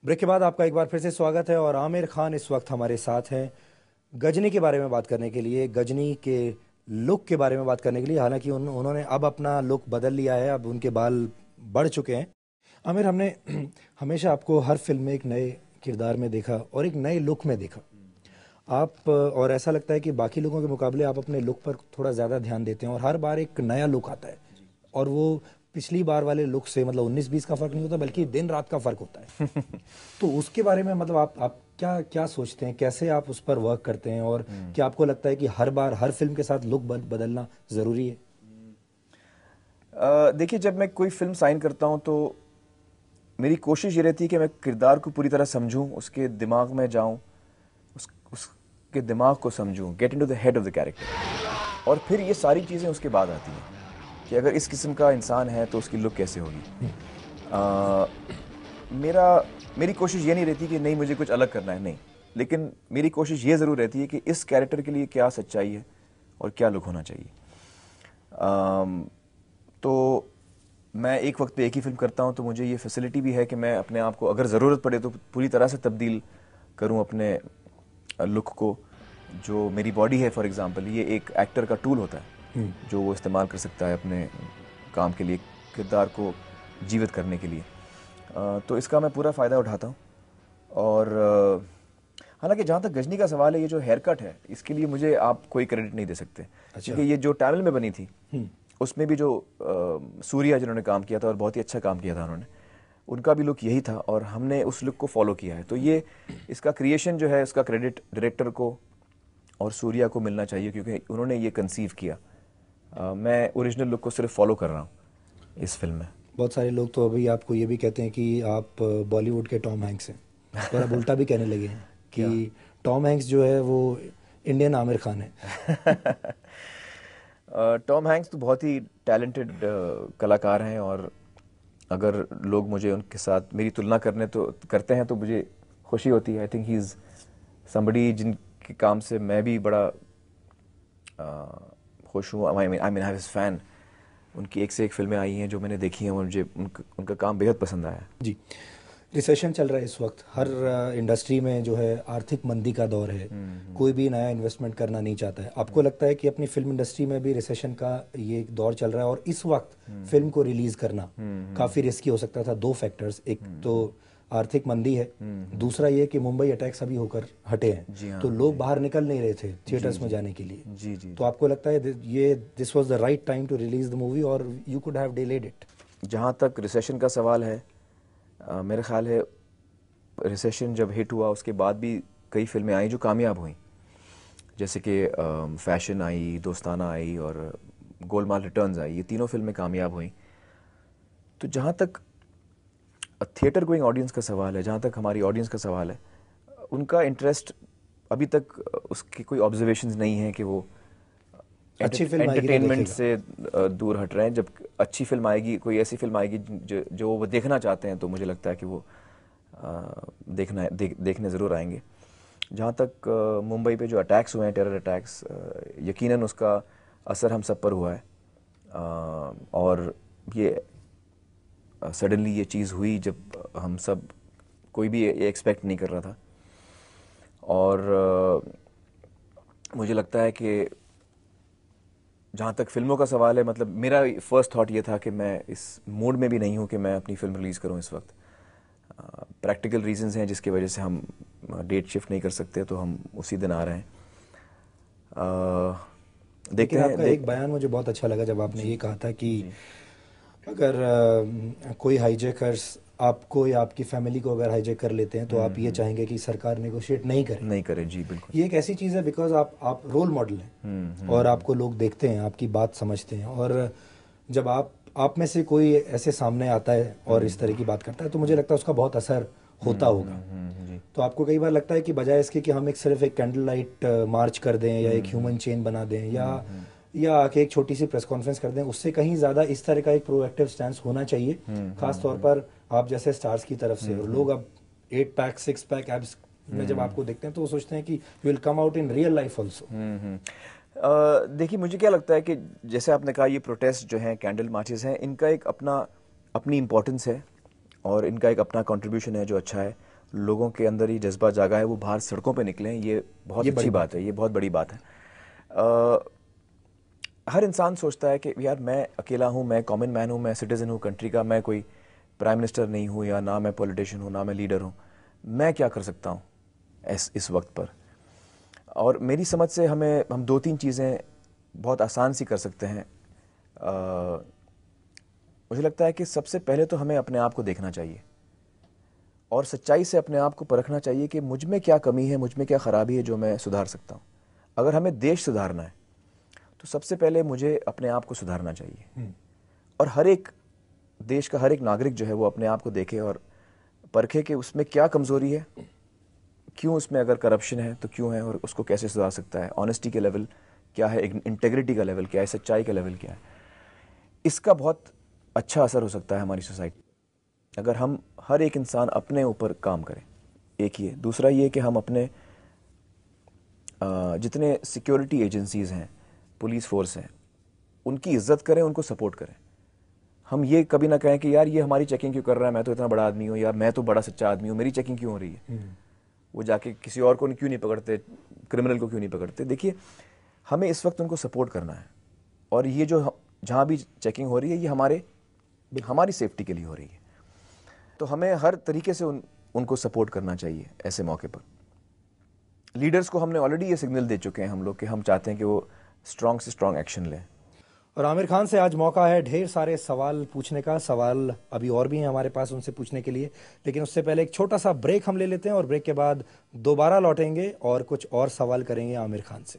Break के बाद आपका एक बार फिर से स्वागत है और आमिर खान इस वक्त हमारे साथ हैं गजनी के बारे में बात करने के लिए, गजनी के लुक के बारे में बात करने के लिए। हालांकि उन्होंने अब अपना लुक बदल लिया है, अब उनके बाल बढ़ चुके हैं। आमिर, हमने हमेशा आपको हर फिल्म में एक नए किरदार में देखा और एक नए लुक में देखा आप, और ऐसा लगता है कि बाकी लोगों के मुकाबले आप अपने लुक पर थोड़ा ज़्यादा ध्यान देते हैं और हर बार एक नया लुक आता है। और वो पिछली बार वाले लुक से मतलब 19-20 का फर्क नहीं होता, बल्कि दिन रात का फर्क होता है। तो उसके बारे में मतलब आप क्या क्या सोचते हैं, कैसे आप उस पर वर्क करते हैं, और क्या आपको लगता है कि हर बार हर फिल्म के साथ लुक बदलना ज़रूरी है? देखिए, जब मैं कोई फिल्म साइन करता हूं तो मेरी कोशिश ये रहती है कि मैं किरदार को पूरी तरह समझूं, उसके दिमाग में जाऊं, उसके दिमाग को समझूं, get into the head of the character. और फिर ये सारी चीज़ें उसके बाद आती हैं कि अगर इस किस्म का इंसान है तो उसकी लुक कैसे होगी। मेरी कोशिश ये नहीं रहती कि नहीं मुझे कुछ अलग करना है, नहीं, लेकिन मेरी कोशिश ये ज़रूर रहती है कि इस कैरेक्टर के लिए क्या सच्चाई है और क्या लुक होना चाहिए। तो मैं एक वक्त पे एक ही फिल्म करता हूँ, तो मुझे ये फैसिलिटी भी है कि मैं अपने आप को अगर ज़रूरत पड़े तो पूरी तरह से तब्दील करूँ अपने लुक को। जो मेरी बॉडी है, फॉर एग्जांपल, ये एक एक्टर का टूल होता है जो वो इस्तेमाल कर सकता है अपने काम के लिए, किरदार को जीवित करने के लिए। तो इसका मैं पूरा फ़ायदा उठाता हूँ। और हालांकि जहाँ तक गजनी का सवाल है, ये जो हेयर कट है, इसके लिए मुझे आप कोई क्रेडिट नहीं दे सकते। अच्छा। क्योंकि ये जो तमिल में बनी थी उसमें भी जो सूर्या जिन्होंने काम किया था और बहुत ही अच्छा काम किया था उन्होंने, उनका भी लुक यही था और हमने उस लुक को फॉलो किया है। तो ये इसका क्रिएशन जो है, उसका क्रेडिट डायरेक्टर को और सूर्या को मिलना चाहिए, क्योंकि उन्होंने ये कंसीव किया। मैं ओरिजिनल लुक को सिर्फ फॉलो कर रहा हूँ इस फिल्म में। बहुत सारे लोग तो अभी आपको ये भी कहते हैं कि आप बॉलीवुड के टॉम हैंक्स हैं, और अब उल्टा भी कहने लगे हैं कि टॉम हैंक्स जो है वो इंडियन आमिर खान है। टॉम हैंक्स तो बहुत ही टैलेंटेड कलाकार हैं, और अगर लोग मुझे उनके साथ मेरी तुलना करते हैं तो मुझे खुशी होती है। I think he is somebody जिनके काम से मैं भी बड़ा खुश हूँ। I mean I am fan. उनकी एक से एक फिल्में आई हैं जो मैंने देखी हैं, मुझे उनका काम बेहद पसंद आया जी। रिसेशन चल रहा है इस वक्त, हर इंडस्ट्री में जो है आर्थिक मंदी का दौर है, कोई भी नया इन्वेस्टमेंट करना नहीं चाहता है। आपको लगता है कि अपनी फिल्म इंडस्ट्री में भी रिसेशन का ये दौर चल रहा है और इस वक्त फिल्म को रिलीज करना काफी रिस्की हो सकता था? दो फैक्टर्स, एक तो आर्थिक मंदी है, दूसरा ये कि मुंबई अटैक्स अभी होकर हटे हैं, हाँ, तो लोग बाहर निकल नहीं रहे थे थिएटर्स में जाने के लिए। जी जी। तो आपको लगता है ये this was the right time to release the movie, और you could have delayed it? जहाँ तक रिसेशन का सवाल है, मेरा ख्याल है रिसेशन जब हिट हुआ उसके बाद भी कई फिल्में आई जो कामयाब हुई, जैसे कि फैशन आई, दोस्ताना आई और गोलमाल रिटर्न्स आई। ये तीनों फिल्में कामयाब हुई। तो जहाँ तक थिएटर गोइंग ऑडियंस का सवाल है, जहाँ तक हमारी ऑडियंस का सवाल है, उनका इंटरेस्ट अभी तक उसकी कोई ऑब्जर्वेशंस नहीं है कि वो अच्छी फिल्म एंटरटेनमेंट से दूर हट रहे हैं। जब अच्छी फिल्म आएगी, कोई ऐसी फिल्म आएगी जो वो देखना चाहते हैं, तो मुझे लगता है कि वो देखने ज़रूर आएंगे। जहाँ तक मुंबई पे जो अटैक्स हुए हैं, टेरर अटैक्स, यकीनन उसका असर हम सब पर हुआ है। और ये सडनली ये चीज़ हुई जब हम सब, कोई भी ये एक्सपेक्ट नहीं कर रहा था। और मुझे लगता है कि जहाँ तक फिल्मों का सवाल है, मतलब मेरा फर्स्ट थॉट ये था कि मैं इस मूड में भी नहीं हूँ कि मैं अपनी फिल्म रिलीज़ करूँ इस वक्त। प्रैक्टिकल रीजंस हैं जिसकी वजह से हम डेट शिफ्ट नहीं कर सकते, तो हम उसी दिन आ रहे हैं। देखते हैं। आपका एक बयान मुझे बहुत अच्छा लगा जब आपने ये कहा था कि अगर कोई हाईजैकर्स आपको या आपकी फैमिली को अगर हाईजैक कर लेते हैं तो आप ये चाहेंगे कि सरकार नेगोशिएट नहीं करे। जी बिल्कुल। ये एक ऐसी चीज़ है बिकॉज आप रोल मॉडल हैं और आपको लोग देखते हैं, आपकी बात समझते हैं, और जब आप में से कोई ऐसे सामने आता है और इस तरह की बात करता है तो मुझे लगता है उसका बहुत असर होता होगा। तो आपको कई बार लगता है कि बजाय इसके कि हम सिर्फ एक कैंडल लाइट मार्च कर दें या एक ह्यूमन चेन बना दें या आके एक छोटी सी प्रेस कॉन्फ्रेंस कर दें, उससे कहीं ज़्यादा इस तरह का एक प्रोएक्टिव स्टैंड होना चाहिए, खास तौर पर आप जैसे स्टार्स की तरफ से। और लोग अब 8 पैक 6 पैक एब्स में जब आपको देखते हैं तो वो सोचते हैं कि you will come out in real life also. देखिए, मुझे क्या लगता है कि जैसे आपने कहा, ये प्रोटेस्ट जो हैं, कैंडल मार्चेस हैं, इनका एक अपनी इम्पोर्टेंस है और इनका एक अपना कंट्रीब्यूशन है जो अच्छा है। लोगों के अंदर ये जज्बा जागा है, वो बाहर सड़कों पे निकले हैं, ये बहुत अच्छी बात है, ये बहुत बड़ी बात है। हर इंसान सोचता है कि यार मैं अकेला हूँ, मैं कॉमन मैन हूँ, मैं सिटीजन हूँ कंट्री का, मैं कोई प्राइम मिनिस्टर नहीं हूँ, या ना मैं पॉलिटिशियन हूँ, ना मैं लीडर हूँ, मैं क्या कर सकता हूँ इस वक्त पर। और मेरी समझ से हम 2-3 चीज़ें बहुत आसान सी कर सकते हैं। मुझे लगता है कि सबसे पहले तो हमें अपने आप को देखना चाहिए और सच्चाई से अपने आप को परखना चाहिए कि मुझ में क्या कमी है, मुझ में क्या खराबी है जो मैं सुधार सकता हूँ। अगर हमें देश सुधारना है तो सबसे पहले मुझे अपने आप को सुधारना चाहिए। और हर एक देश का हर एक नागरिक जो है वो अपने आप को देखे और परखे कि उसमें क्या कमज़ोरी है, क्यों उसमें अगर करप्शन है तो क्यों है, और उसको कैसे सुधार सकता है, ऑनेस्टी के लेवल क्या है, इंटेग्रिटी का लेवल क्या है, सच्चाई का लेवल क्या है। इसका बहुत अच्छा असर हो सकता है हमारी सोसाइटी अगर हम हर एक इंसान अपने ऊपर काम करें। एक ये, दूसरा ये कि हम अपने जितने सिक्योरिटी एजेंसीज़ हैं, पुलिस फोर्स हैं, उनकी इज्जत करें, उनको सपोर्ट करें। हम ये कभी ना कहें कि यार ये हमारी चेकिंग क्यों कर रहा है, मैं तो इतना बड़ा आदमी हूँ, यार मैं तो बड़ा सच्चा आदमी हूँ, मेरी चेकिंग क्यों हो रही है। वो जाके किसी और को क्यों नहीं पकड़ते, क्रिमिनल को क्यों नहीं पकड़ते। देखिए, हमें इस वक्त उनको सपोर्ट करना है, और ये जो जहाँ भी चेकिंग हो रही है ये हमारी सेफ्टी के लिए हो रही है, तो हमें हर तरीके से उनको सपोर्ट करना चाहिए। ऐसे मौके पर लीडर्स को हमने ऑलरेडी ये सिग्नल दे चुके हैं हम लोग कि हम चाहते हैं कि वो स्ट्रांग से स्ट्रांग एक्शन लें। और आमिर खान से आज मौका है ढेर सारे सवाल पूछने का। सवाल अभी और भी हैं हमारे पास उनसे पूछने के लिए, लेकिन उससे पहले एक छोटा सा ब्रेक हम ले लेते हैं और ब्रेक के बाद दोबारा लौटेंगे और कुछ और सवाल करेंगे आमिर खान से।